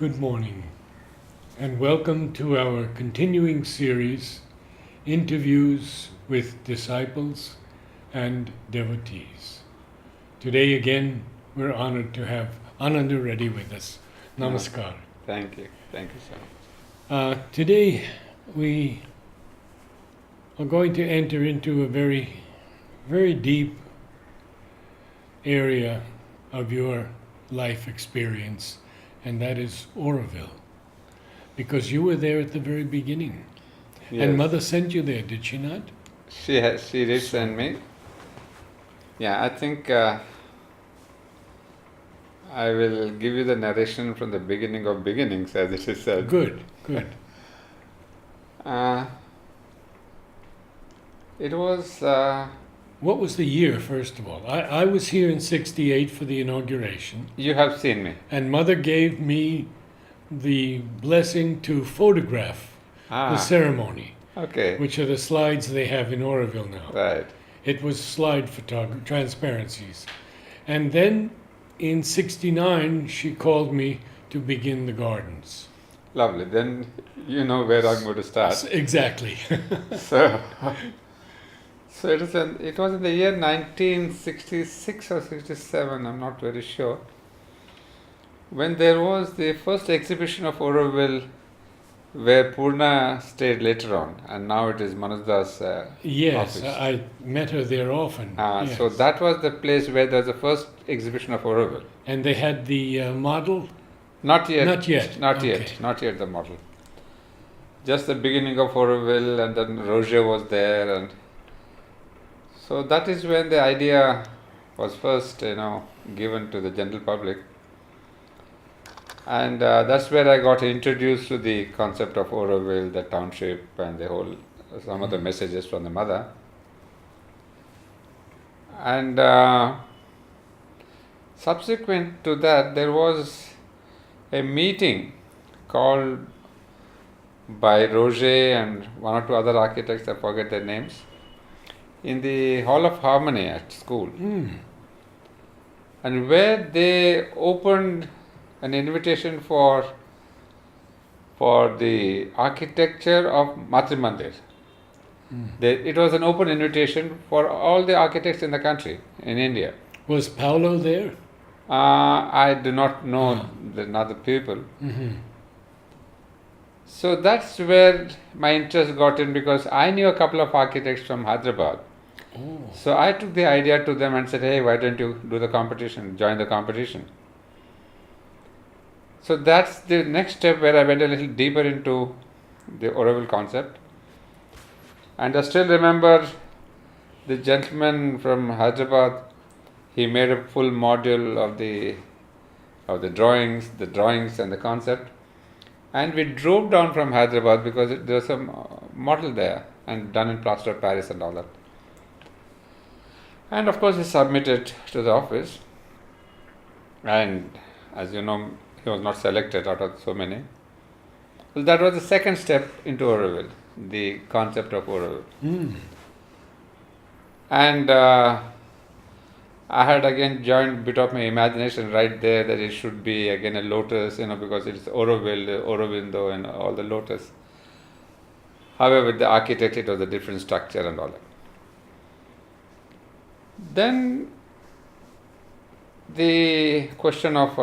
Good morning, and welcome to our continuing series, Interviews with Disciples and Devotees. Today again, we're honored to have Ananda Reddy with us. Namaskar. Thank you. Thank you so much. Today, we are going to enter into a very, very deep area of your life experience, and that is Oroville, because you were there at the very beginning. Yes. And Mother sent you there, did she not? She did send me. Yeah, I think I will give you the narration from the beginning of beginnings, as it is said. Good. It was... What was the year, first of all? I was here in 68 for the inauguration, You have seen me. and Mother gave me the blessing to photograph the ceremony, Okay. which are the slides they have in Oroville now. Right. It was slide photography, transparencies. And then in 69, she called me to begin the gardens. Lovely. Then you know where I'm going to start. Exactly. So it was in the year 1966 or 67, I'm not very sure, when there was the first exhibition of Oroville, where Purna stayed later on, and now it is Manasda's Yes, office. I met her there often. Yes. So that was the place where there was the first exhibition of Oroville. And they had the model? Not yet. Not yet. Not Okay. yet. Not yet the model. Just the beginning of Oroville, and then Roger was there, and so that is when the idea was first, given to the general public. And that's where I got introduced to the concept of Oroville, the township, and some of the messages from the mother. And subsequent to that, there was a meeting called by Roger and one or two other architects, I forget their names, in the Hall of Harmony at school. And where they opened an invitation for the architecture of Matri Mandir. It was an open invitation for all the architects in the country, in India. Was Paolo there? I do not know the other people. Mm-hmm. So that's where my interest got in, because I knew a couple of architects from Hyderabad. Oh. So I took the idea to them and said, hey, why don't you do the competition, join the competition. So that's the next step where I went a little deeper into the Oroville concept. And I still remember the gentleman from Hyderabad. He made a full module of the drawings and the concept. And we drove down from Hyderabad because there was some model there and done in plaster of Paris and all that. And of course he submitted to the office. And as you know, he was not selected out of so many. So that was the second step into Oroville, the concept of Oroville. And I had again joined a bit of my imagination right there that it should be again a lotus, because it's Oroville, Aurobindo and all the lotus. However, the architect, it was a different structure and all that. Then the question of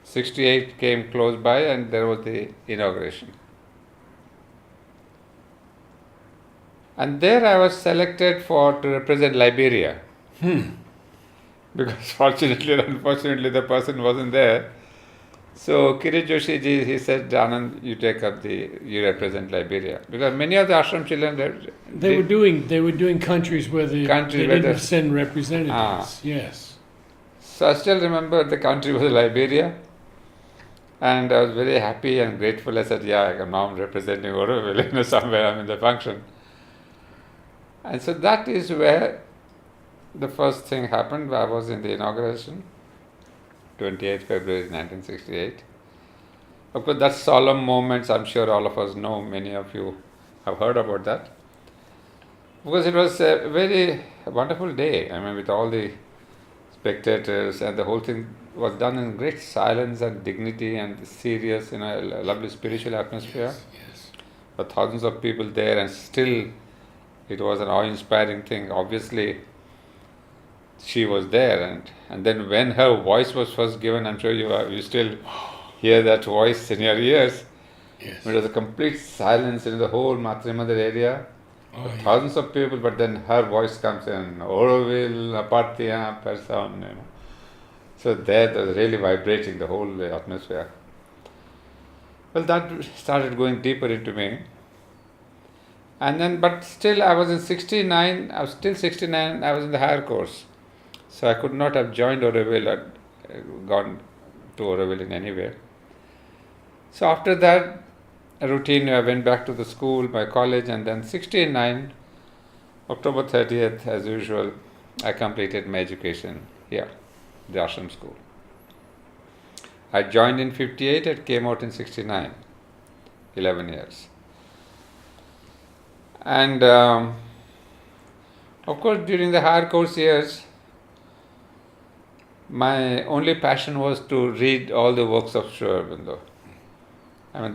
68 came close by, and there was the inauguration. And there I was selected to represent Liberia. Because fortunately or unfortunately the person wasn't there. So Kirit Joshi ji, he said, Anand, you represent Liberia. Because many of the ashram children, They were doing countries where they didn't send representatives. Yes. So I still remember the country was Liberia. And I was very happy and grateful. I said, now I'm representing Oroville, somewhere I'm in the function. And so that is where the first thing happened. I was in the inauguration, 28 February 1968. Of course, that solemn moments, I'm sure all of us know, many of you have heard about that. Because it was a very wonderful day, with all the spectators, and the whole thing was done in great silence and dignity and serious, a lovely spiritual atmosphere. Yes. There were thousands of people there, and still it was an awe-inspiring thing. Obviously, she was there, and then when her voice was first given, I'm sure you still hear that voice in your ears. Yes. It was a complete silence in the whole Matre Mother area. Oh, yeah. Thousands of people, but then her voice comes in, Oroville, Apartya, person, So that was really vibrating the whole atmosphere. Well, that started going deeper into me. And then, but still, I was in 69, I was still 69, I was in the higher course. So I could not have joined Oroville or gone to Oroville in any way. So after that, a routine, I went back to the school, my college, and then 69, October 30th, as usual, I completed my education here, the ashram school. I joined in 58 and came out in 69, 11 years. And of course, during the higher course years, my only passion was to read all the works of Sri Aurobindo.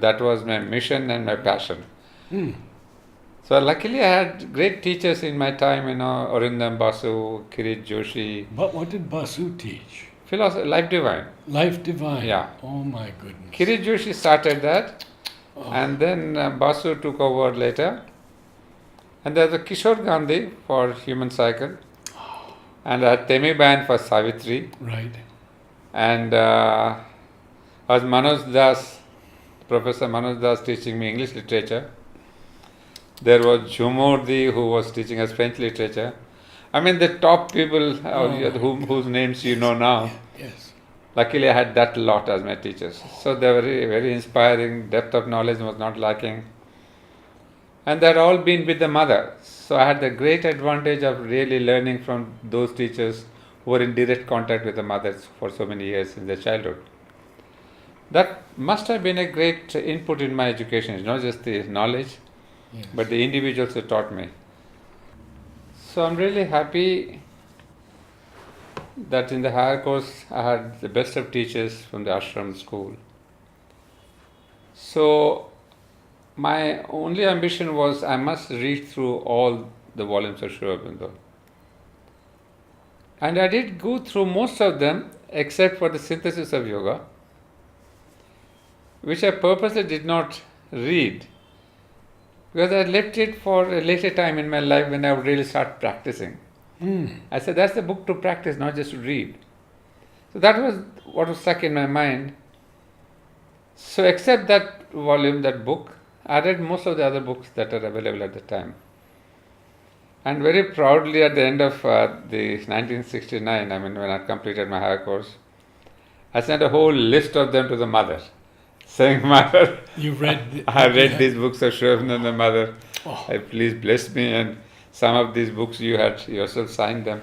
That was my mission and my passion. So luckily I had great teachers in my time, Arindam Basu, Kirit Joshi. But what did Basu teach? Philosophy, Life Divine. Life Divine? Yeah. Oh my goodness. Kirit Joshi started that, and then Basu took over later. And there's a Kishore Gandhi for Human Cycle, and Temi Bain for Savitri. Right. And as Manoj Das, Professor Manoj Das teaching me English literature. There was Jhumurdi who was teaching us French literature. The top people whose names you know now. Yes. Luckily, I had that lot as my teachers. So they were very, very inspiring. Depth of knowledge was not lacking. And they had all been with the mother. So I had the great advantage of really learning from those teachers who were in direct contact with the mothers for so many years in their childhood. That must have been a great input in my education. It's not just the knowledge, Yes. but the individuals who taught me. So I'm really happy that in the higher course I had the best of teachers from the ashram school. So my only ambition was I must read through all the volumes of Sri Aurobindo. And I did go through most of them except for the Synthesis of Yoga, which I purposely did not read because I left it for a later time in my life when I would really start practicing. I said, that's the book to practice, not just to read. So that was what was stuck in my mind. So except that volume, that book, I read most of the other books that are available at the time. And very proudly at the end of the 1969, when I completed my higher course, I sent a whole list of them to the mother, saying, Mother, You read... I read these books of Sri Aurobindo and the mother. Oh. Please bless me, and some of these books you had yourself signed them.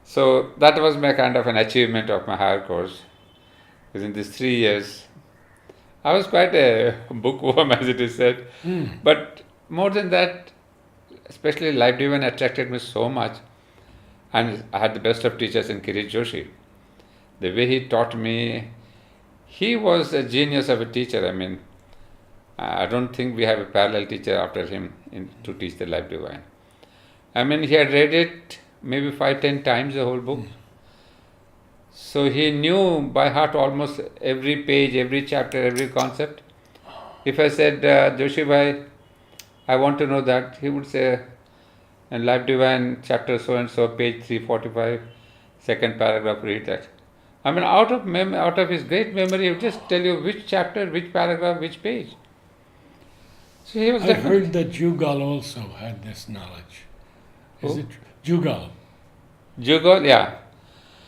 So that was my kind of an achievement of my higher course. Within these 3 years, I was quite a bookworm, as it is said. But more than that, especially Life Divine attracted me so much. And I had the best of teachers in Kirit Joshi. The way he taught me, he was a genius of a teacher. I don't think we have a parallel teacher after him to teach the Life Divine. He had read it maybe 5-10 times, the whole book. So he knew by heart almost every page, every chapter, every concept. If I said, Joshi Bhai, I want to know that, he would say, in Life Divine, chapter so-and-so, page 345, second paragraph, read that. Out of his great memory, he would just tell you which chapter, which paragraph, which page. So he was I've heard that Jugal also had this knowledge. Is it Jugal? Jugal, yeah.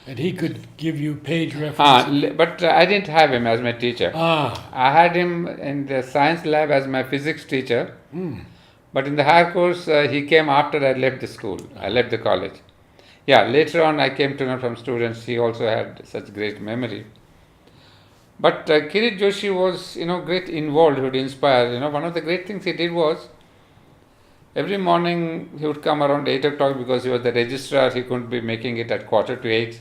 And he could give you page references. But I didn't have him as my teacher. Ah. I had him in the science lab as my physics teacher. But in the higher course, he came after I left the school. I left the college. Yeah, later on I came to know from students, he also had such great memory. But Kirit Joshi was, great involved, he would inspire. One of the great things he did was, Every morning he would come around 8 o'clock because he was the registrar, he couldn't be making it at 7:45.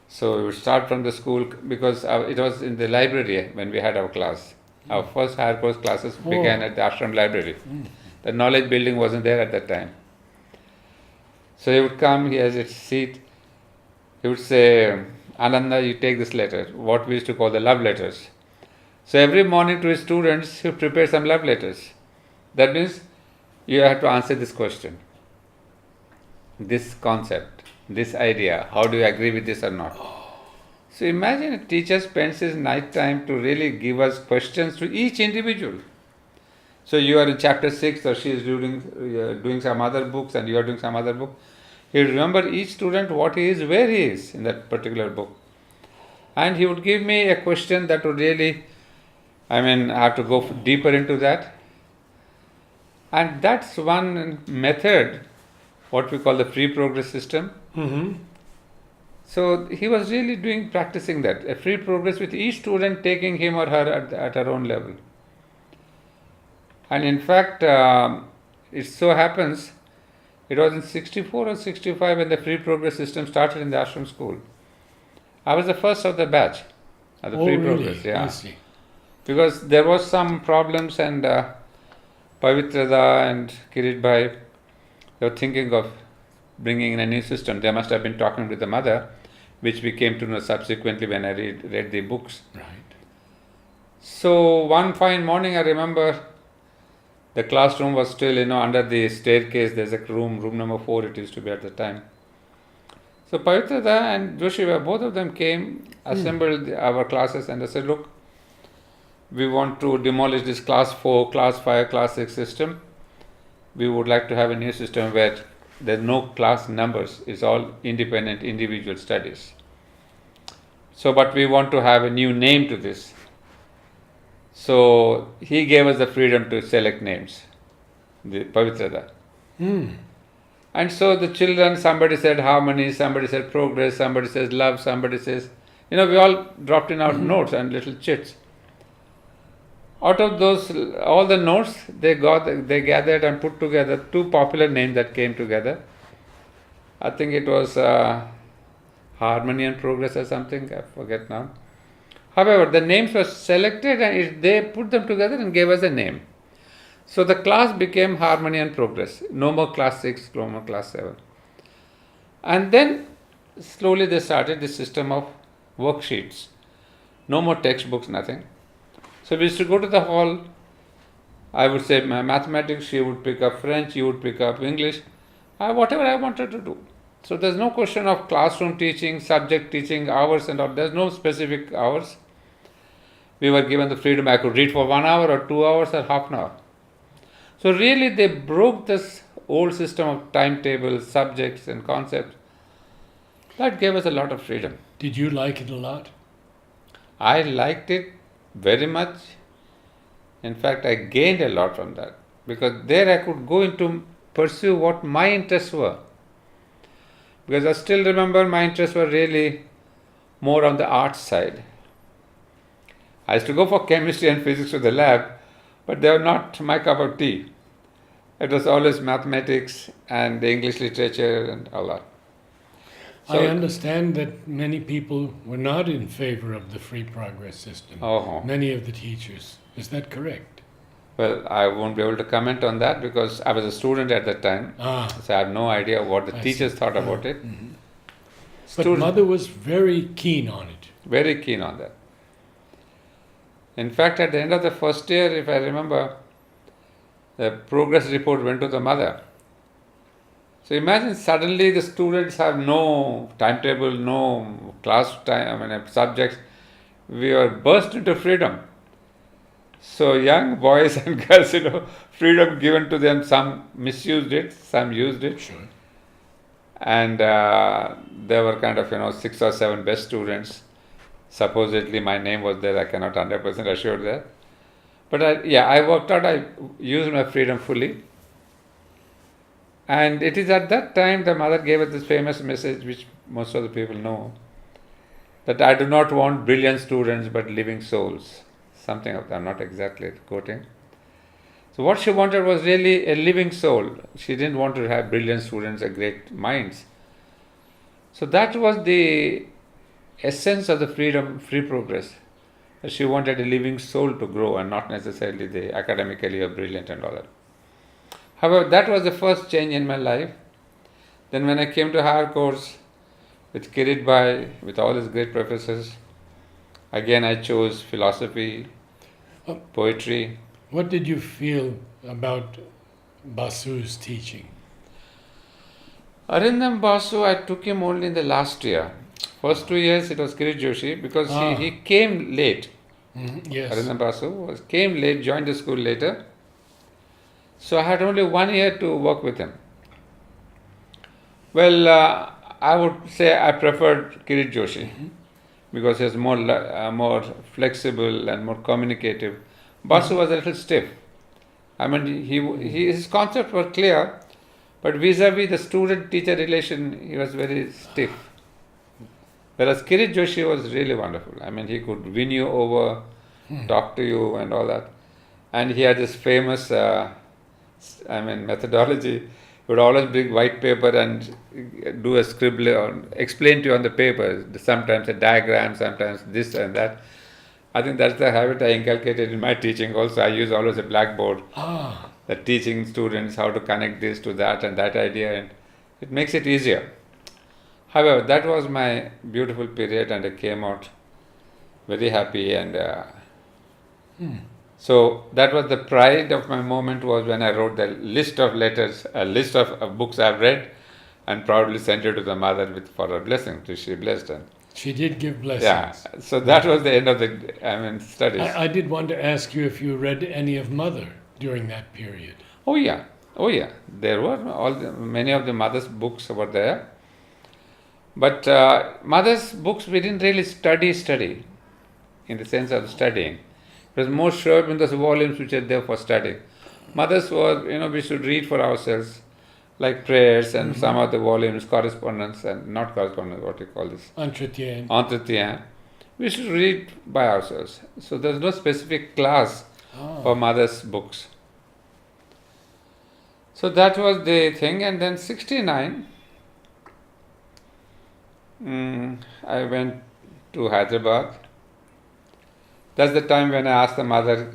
So we would start from the school because it was in the library when we had our class. Our first higher course classes began at the ashram library. The knowledge building wasn't there at that time. So he would come, he has his seat, he would say, Ananda, you take this letter, what we used to call the love letters. So every morning to his students, he would prepare some love letters. That means you have to answer this question, this concept, this idea, how do you agree with this or not? So imagine a teacher spends his night time to really give us questions to each individual. So you are in chapter 6 or she is doing some other books and you are doing some other book. He will remember each student what he is, where he is in that particular book. And he would give me a question that would really, I have to go deeper into that. And that's one method, what we call the free progress system. Mm-hmm. So he was really practicing that, a free progress with each student taking him or her at her own level. And in fact, it so happens, it was in 64 or 65 when the free progress system started in the ashram school. I was the first of the batch of the free progress. Yeah. I see. Because there was some problems and Pavitrada and Kirit Bhai, they were thinking of bringing in a new system. They must have been talking with the mother, which we came to know subsequently when I read the books. Right. So one fine morning I remember the classroom was still, under the staircase. There's a room number 4 it used to be at the time. So Pavitrada and Joshiva, both of them came, assembled our classes and they said, look, we want to demolish this class 4, class 5, class 6 system. We would like to have a new system where there's no class numbers, it's all independent individual studies. So, but we want to have a new name to this. So, he gave us the freedom to select names, the Pavitrada. And so the children, somebody said harmony, somebody said progress, somebody says love, somebody says, we all dropped in our notes and little chits. Out of those, all the notes, they gathered and put together 2 popular names that came together. I think it was Harmony and Progress or something, I forget now. However, the names were selected and they put them together and gave us a name. So the class became Harmony and Progress. No more class 6, no more class 7. And then slowly they started the system of worksheets. No more textbooks, nothing. So we used to go to the hall. I would say mathematics, she would pick up French, you would pick up English, whatever I wanted to do. So there's no question of classroom teaching, subject teaching, hours and all. There's no specific hours. We were given the freedom. I could read for 1 hour or 2 hours or half an hour. So really they broke this old system of timetables, subjects and concepts. That gave us a lot of freedom. Did you like it a lot? I liked it very much. In fact, I gained a lot from that because there I could go into pursue what my interests were. Because I still remember my interests were really more on the arts side. I used to go for chemistry and physics to the lab, but they were not my cup of tea. It was always mathematics and the English literature and all that. So, I understand that many people were not in favor of the free progress system. Many of the teachers. Is that correct? Well, I won't be able to comment on that because I was a student at that time. So I have no idea what the teachers thought about it. Mm-hmm. But mother was very keen on it. Very keen on that. In fact, at the end of the first year, if I remember, the progress report went to the mother. So imagine suddenly the students have no timetable, no class time, subjects. We were burst into freedom. So young boys and girls, freedom given to them. Some misused it, some used it. Sure. And there were kind of, 6 or 7 best students. Supposedly my name was there. I cannot 100% assure that. But I worked out. I used my freedom fully. And it is at that time the mother gave us this famous message, which most of the people know, that I do not want brilliant students but living souls. Something of that, I'm not exactly quoting. So what she wanted was really a living soul. She didn't want to have brilliant students or great minds. So that was the essence of the freedom, free progress. She wanted a living soul to grow and not necessarily the academically or brilliant and all that. However, that was the first change in my life. Then when I came to higher course with Kirit Bhai, with all his great professors, again I chose philosophy, poetry. What did you feel about Basu's teaching? Arindam Basu, I took him only in the last year. First 2 years it was Kirit Joshi because he came late. Yes. Arindam Basu came late, joined the school later. So I had only 1 year to work with him. Well, I would say I preferred Kirit Joshi because he was more flexible and more communicative. Basu was a little stiff. I mean, his concepts were clear, but vis-a-vis the student-teacher relation, he was very stiff. Whereas Kirit Joshi was really wonderful. I mean, he could win you over, talk to you and all that. And he had this famous, methodology. He would always bring white paper and do a scribble or explain to you on the paper, sometimes a diagram, sometimes this and that. I think that's the habit I inculcated in my teaching also. I use always a blackboard. That teaching students how to connect this to that and that idea, and it makes it easier. However, that was my beautiful period and I came out very happy and so that was the pride of my moment was when I wrote the list of letters, a list of books I've read and proudly sent it to the mother for her blessing. She blessed her. She did give blessings. Yeah, so that was the end of the studies. I did want to ask you if you read any of Mother during that period. Oh yeah. There were many of the mother's books were there. But mother's books we didn't really study in the sense of studying. It was more sure in those volumes which are there for studying. Mother's was, we should read for ourselves, like prayers and some of the volumes, correspondence and not correspondence, what do you call this? Entretien. We should read by ourselves. So there's no specific class for mother's books. So that was the thing. And then 69, I went to Hyderabad. That's the time when I asked the mother,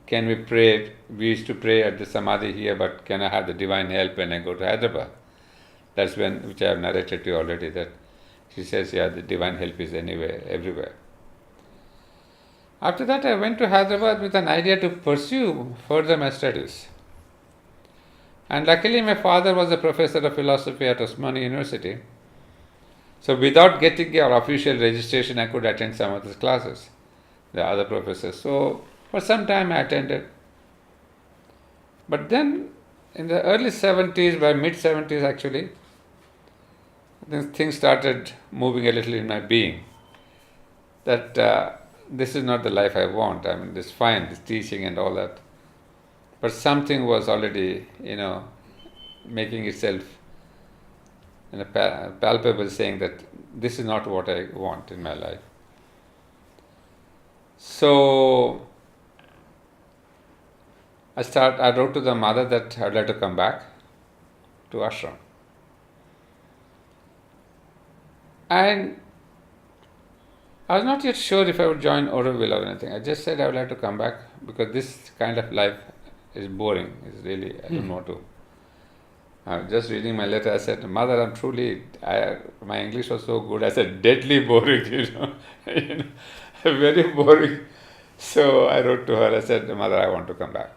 can we pray? We used to pray at the Samadhi here, but can I have the divine help when I go to Hyderabad? That's which I have narrated to you already, that she says, yeah, the divine help is anywhere, everywhere. After that, I went to Hyderabad with an idea to pursue further my studies. And luckily, my father was a professor of philosophy at Osmani University. So without getting your official registration, I could attend some of his classes, the other professors. So for some time I attended. But then in the early 70s, by mid 70s actually, things started moving a little in my being. That this is not the life I want. I mean, this fine, this teaching and all that. But something was already, making itself palpable, saying that this is not what I want in my life. So I wrote to the mother that I'd like to come back to ashram. And I was not yet sure if I would join Auroville or anything. I just said I would like to come back because this kind of life is boring. It's really, I don't know to. I was just reading my letter. I said, Mother, my English was so good. I said, deadly boring, very boring. So I wrote to her. I said, Mother, I want to come back.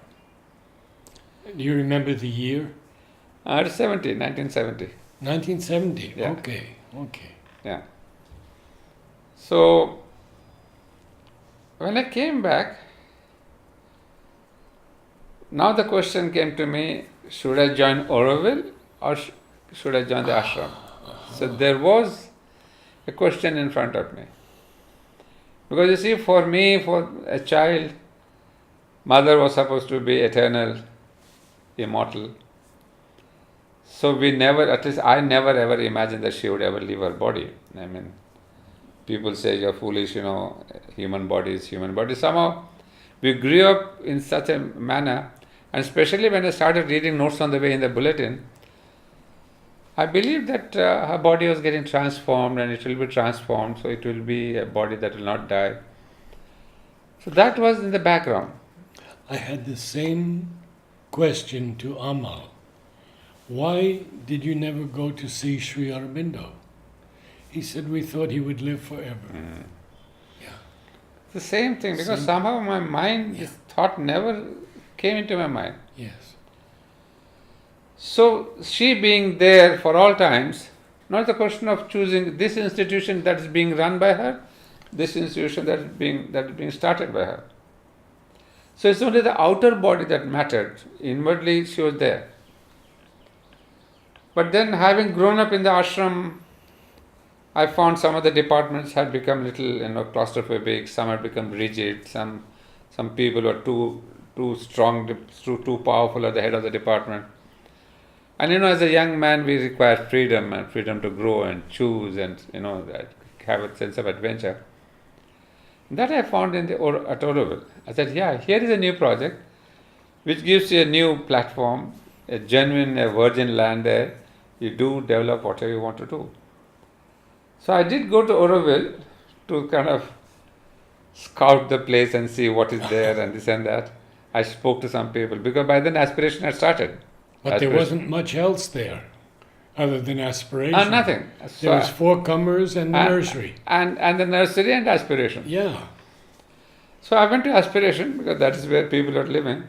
Do you remember the year? 1970. 1970. Yeah. Okay. Yeah. So when I came back, now the question came to me, should I join Auroville or should I join the ashram? So there was a question in front of me. Because you see, for me, for a child, mother was supposed to be eternal, immortal. So at least I never ever imagined that she would ever leave her body. I mean, people say you're foolish, human body is human body. Somehow we grew up in such a manner And especially when I started reading notes on the way in the bulletin, I believed that her body was getting transformed and it will be transformed, so it will be a body that will not die. So that was in the background. I had the same question to Amal. Why did you never go to see Sri Aurobindo? He said we thought he would live forever. Yeah. The same thing, because Same. somehow my mind, Yeah. this thought never came into my mind. Yes. So she being there for all times, not the question of choosing this institution that is being run by her, this institution that is being started by her. So it's only the outer body that mattered. Inwardly she was there. But then, having grown up in the ashram, I found some of the departments had become little, claustrophobic. Some had become rigid. Some people were too strong, too powerful at the head of the department. And as a young man, we require freedom and freedom to grow and choose and have a sense of adventure. That I found at Auroville. I said, here is a new project which gives you a new platform, a virgin land there. You do develop whatever you want to do. So I did go to Auroville to kind of scout the place and see what is there and this and that. I spoke to some people because by then aspiration had started. But there wasn't much else there other than aspiration. Nothing. There was Four Comers and the nursery. And the nursery and aspiration. Yeah. So I went to aspiration because that is where people are living.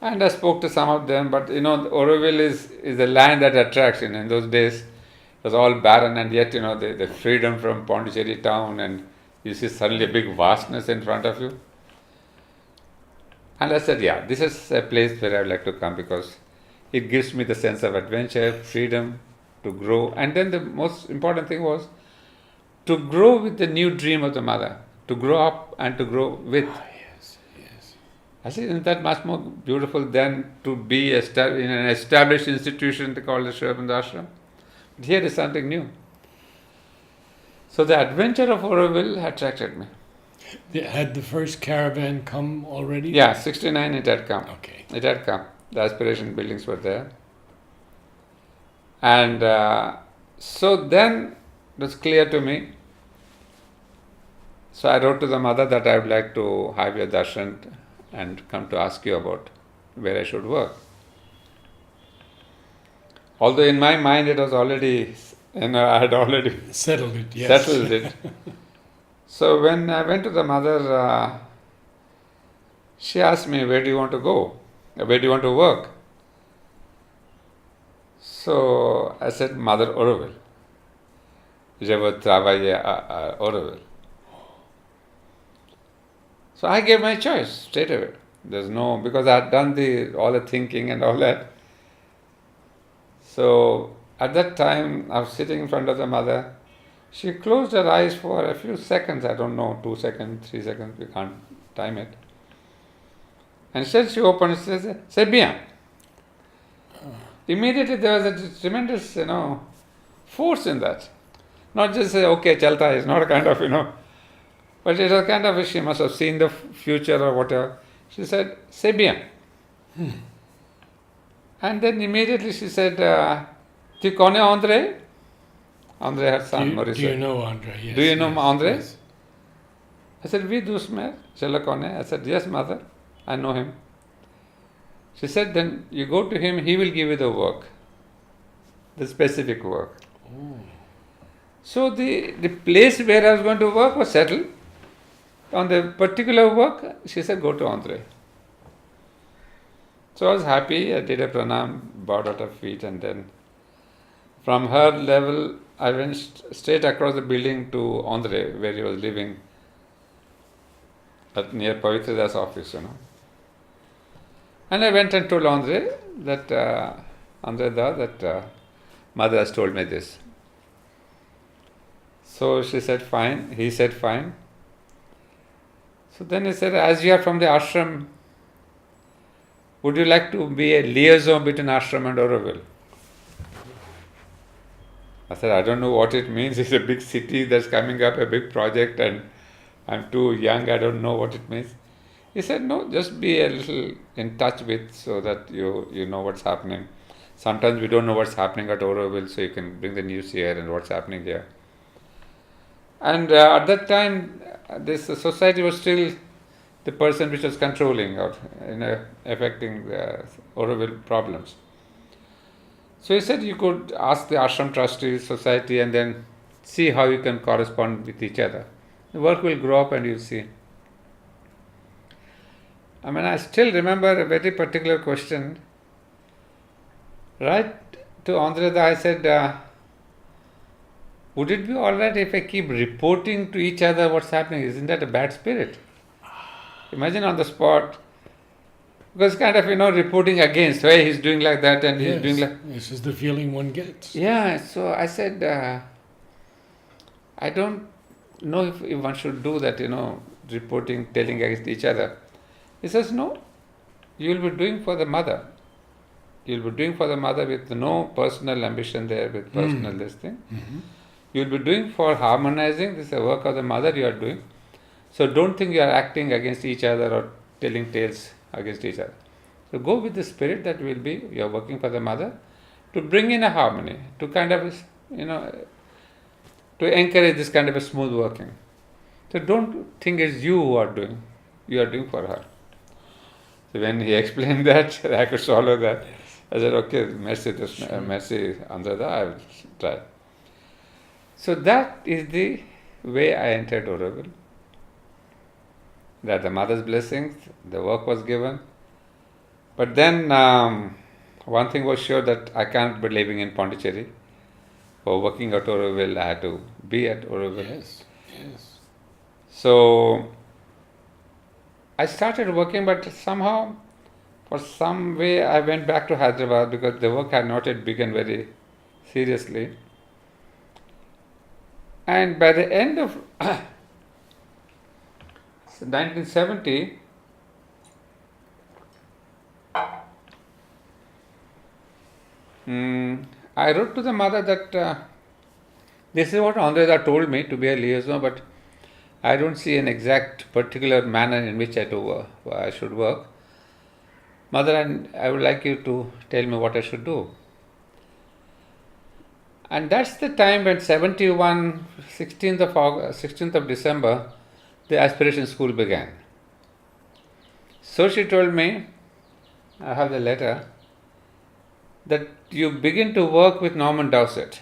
And I spoke to some of them, but Auroville is a land that attracts. In those days, it was all barren, and yet the freedom from Pondicherry town, and you see suddenly a big vastness in front of you. And I said, this is a place where I would like to come because it gives me the sense of adventure, freedom to grow. And then the most important thing was to grow with the new dream of the mother, to grow up and to grow with. Yes. I said, isn't that much more beautiful than to be in an established institution called the Sri Aurobindo Ashram? But here is something new. So the adventure of Auroville attracted me. Had the first caravan come already? Yeah, 69 it had come. Okay. It had come. The aspiration buildings were there. And so then it was clear to me. So I wrote to the mother that I would like to have your darshan and come to ask you about where I should work. Although in my mind it was already, I had already settled it. So when I went to the mother, she asked me, where do you want to go? Where do you want to work? So I said, Mother Auroville. Je veux travailler à Auroville. So I gave my choice straight away. Because I had done all the thinking and all that. So at that time, I was sitting in front of the mother. She closed her eyes for a few seconds, I don't know, 2 seconds, 3 seconds, we can't time it. And she opened, she says, c'est bien. Immediately there was a tremendous, force in that. Not just say, okay, chalta, it's not a kind of, but it was kind of, she must have seen the future or whatever. She said, c'est bien. And then immediately she said, tu connais André? André, her son, Maurice. Do you know André? Yes. Do you know André? Yes. I said, oui, doucement, je le connais. I said, yes, mother, I know him. She said, then you go to him, he will give you the work, the specific work. Oh. So the place where I was going to work was settled. On the particular work, she said, go to André. So I was happy, I did a pranam, bowed at her feet, and then from her level, I went straight across the building to André, where he was living near Pavitrada's office, And I went and told André that, mother has told me this. So she said, fine. He said, fine. So then he said, as you are from the ashram, would you like to be a liaison between ashram and Auroville? I said, I don't know what it means. It's a big city that's coming up, a big project, and I'm too young, I don't know what it means. He said, no, just be a little in touch with so that you know what's happening. Sometimes we don't know what's happening at Oroville, so you can bring the news here and what's happening here. And at that time, this society was still the person which was controlling or affecting the Oroville problems. So he said you could ask the ashram trustees, society, and then see how you can correspond with each other. The work will grow up and you'll see. I mean, I still remember a very particular question. Right to Andreda, I said, would it be all right if I keep reporting to each other what's happening? Isn't that a bad spirit? Imagine on the spot. Because kind of, reporting against, hey, he's doing like that and he's doing like... This is the feeling one gets. Yeah, so I said, I don't know if one should do that, reporting, telling against each other. He says, no, you will be doing for the mother. You will be doing for the mother with no personal ambition there, with personal this thing. Mm-hmm. You will be doing for harmonizing. This is the work of the mother you are doing. So don't think you are acting against each other or telling tales against each other. So go with the spirit that will be, you are working for the mother, to bring in a harmony, to kind of, to encourage this kind of a smooth working. So don't think it's you are doing for her. So when he explained that, I could swallow that. I said, okay, merci Ananda, I will try. So that is the way I entered Oroville. That the mother's blessings, the work was given. But then one thing was sure, that I can't be living in Pondicherry. For working at Oroville, I had to be at Oroville. Yes. So I started working, but somehow, for some way, I went back to Hyderabad because the work had not yet begun very seriously. And by the end of 1970, I wrote to the mother that this is what Andreda told me to be a liaison, but I don't see an exact particular manner in which I should work. Mother, I would like you to tell me what I should do. And that's the time when 71, 16th of December, the aspiration school began. So she told me, I have the letter, that you begin to work with Norman Dowsett.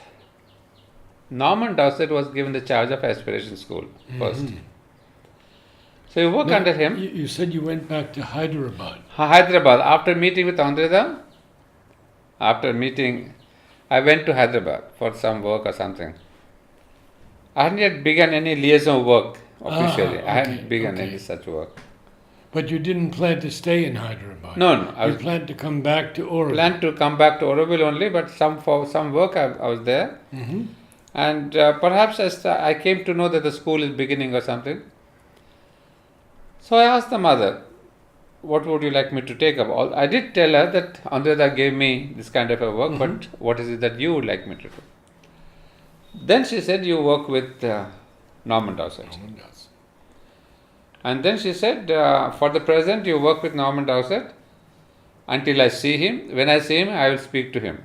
Norman Dowsett was given the charge of aspiration school first. Mm-hmm. So you work under him. You said you went back to Hyderabad. Hyderabad. After meeting with Andreda, I went to Hyderabad for some work or something. I hadn't yet begun any liaison work officially. Okay, I hadn't begun any such work. But you didn't plan to stay in Hyderabad? No. You planned to come back to Oroville? Planned to come back to Oroville only, but for some work I was there. Mm-hmm. And perhaps I came to know that the school is beginning or something. So I asked the mother, what would you like me to take up? I did tell her that Andreda gave me this kind of a work, but what is it that you would like me to do? Then she said, you work with Norman Dowsett. And then she said, for the present, you work with Norman Dowsett until I see him. When I see him, I will speak to him.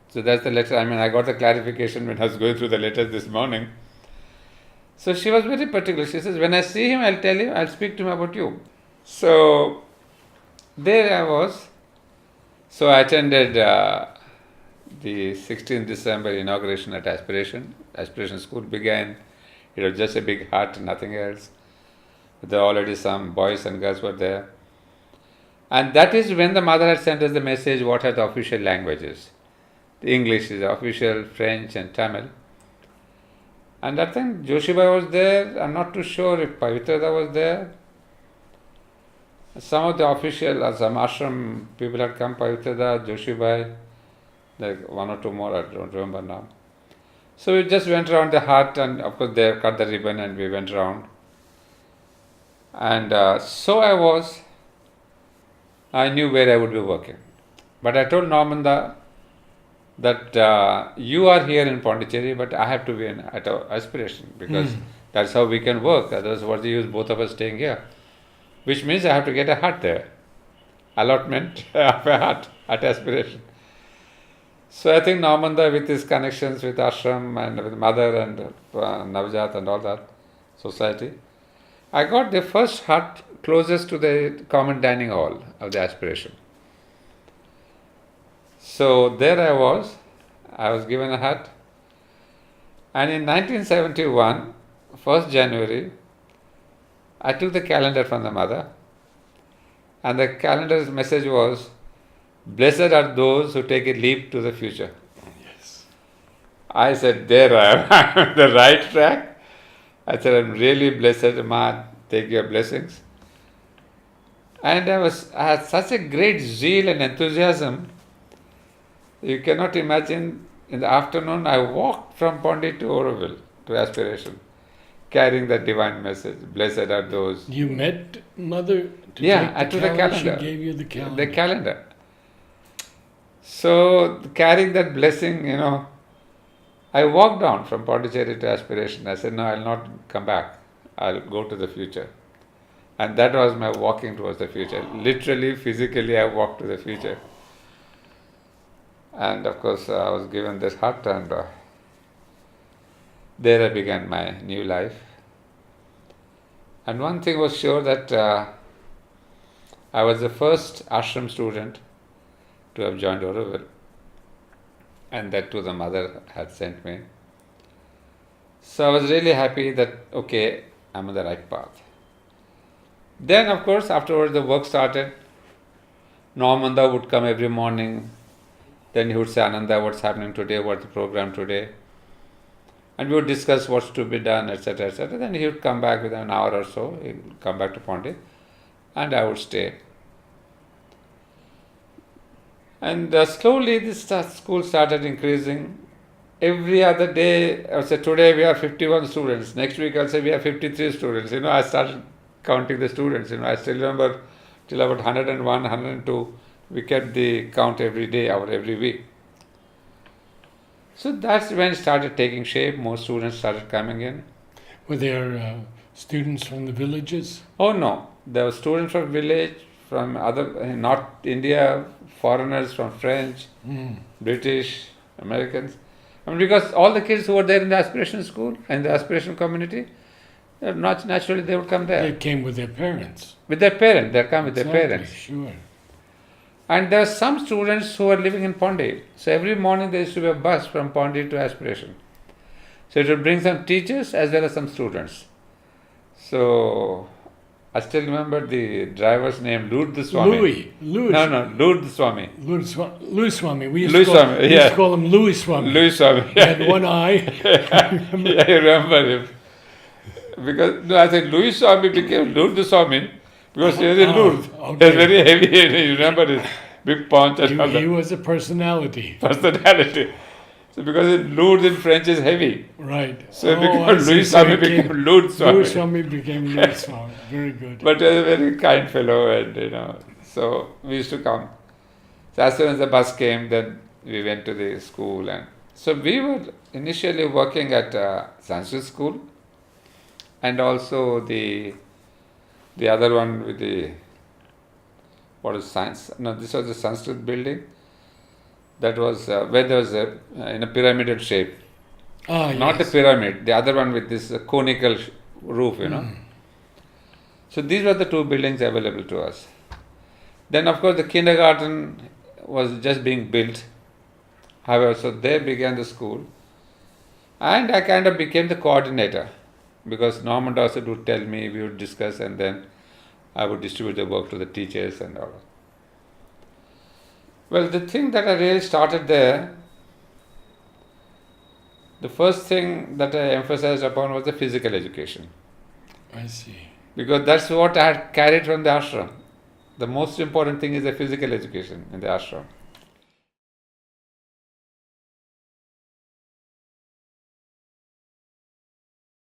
So that's the letter. I got the clarification when I was going through the letters this morning. So she was very particular. She says, when I see him, I'll tell him, I'll speak to him about you. So there I was. So I attended the 16th December inauguration at Aspiration. Aspiration School began. It was just a big hut, nothing else. There already some boys and girls were there. And that is when the mother had sent us the message, what are the official languages. The English is official, French and Tamil. And I think Joshibai was there. I'm not too sure if Pavitrada was there. Some of the official, some ashram people had come, Pavitrada, Joshibai, like one or two more, I don't remember now. So we just went around the hut, and of course they cut the ribbon and we went around. And so I knew where I would be working. But I told Normanda that you are here in Pondicherry, but I have to be at Aspiration, because that's how we can work. Otherwise, what's the use both of us staying here? which means I have to get a hut there. Allotment of a hut aspiration. So I think Ananda, with his connections with ashram and with mother and Navjat and all that society, I got the first hut closest to the common dining hall of the aspiration. So there I was given a hut, and in 1971, 1st January, I took the calendar from the mother, and the calendar's message was, "Blessed are those who take a leap to the future." Yes. I said, there I am, I'm on the right track. I said, I'm really blessed, Ma, take your blessings. And I had such a great zeal and enthusiasm. You cannot imagine, in the afternoon I walked from Pondi to Oroville, to aspiration, carrying that divine message, blessed are those. You met Mother to Yeah, I take took the the calendar? calendar. She gave you the calendar. The calendar. So, carrying that blessing, I walked down from Pondicherry to aspiration. I said, no, I'll not come back. I'll go to the future. And that was my walking towards the future. Literally, physically, I walked to the future. And of course, I was given this hut, and there I began my new life. And one thing was sure, that I was the first ashram student to have joined Oroville, and that too the mother had sent me. So I was really happy that, okay, I'm on the right path. Then, of course, afterwards the work started. Ananda would come every morning. Then he would say, Ananda, what's happening today? What's the program today? And we would discuss what's to be done, etc., etc. Then he would come back within an hour or so. He would come back to Pondi, and I would stay. And slowly this school started increasing. Every other day, I would say, today we have 51 students. Next week I'll say we have 53 students. I started counting the students. I still remember till about 101, 102, we kept the count every day or every week. So that's when it started taking shape. More students started coming in. Were there students from the villages? Oh no, there were students from village, from other, North India, foreigners from French, British, Americans. Because all the kids who were there in the aspiration school and the aspiration community, naturally they would come there. They came with their parents. With their parents, they come with Exactly, their parents. Sure. And there are some students who are living in Pondi. So every morning there used to be a bus from Pondi to aspiration. So it would bring some teachers as well as some students. So I still remember the driver's name, Louis. Louis. No, Louis Swami. Louis Swami. We used Louis to call, Swami, we used yeah. to call him Louis Swami. Louis Swami. He had one eye. Yeah, I remember him. Because I said Louis Swami became Louis Swami because he was in Lourdes. Okay. He was very heavy. You remember his big paunch and all He that was a personality. personality. So because Lourdes in French is heavy. Right. So it became I see. Louis So Swami he became came- Louis Swami. Louis Swami became Louis Swami. Very good. But he was a very kind fellow, and so we used to come. So as soon as the bus came, then we went to the school, and so we were initially working at Sanskrit school, and also the other one with the, what is science? No, this was the Sanskrit building. That was where there was in a pyramidal shape. Not yes. a pyramid, the other one with this conical roof, So these were the two buildings available to us. Then, of course, the kindergarten was just being built. However, so there began the school. And I kind of became the coordinator, because Norman also would tell me, we would discuss, and then I would distribute the work to the teachers and all that. Well, the thing that I really started there, the first thing that I emphasized upon was the physical education. I see. Because that's what I had carried from the ashram. The most important thing is the physical education in the ashram.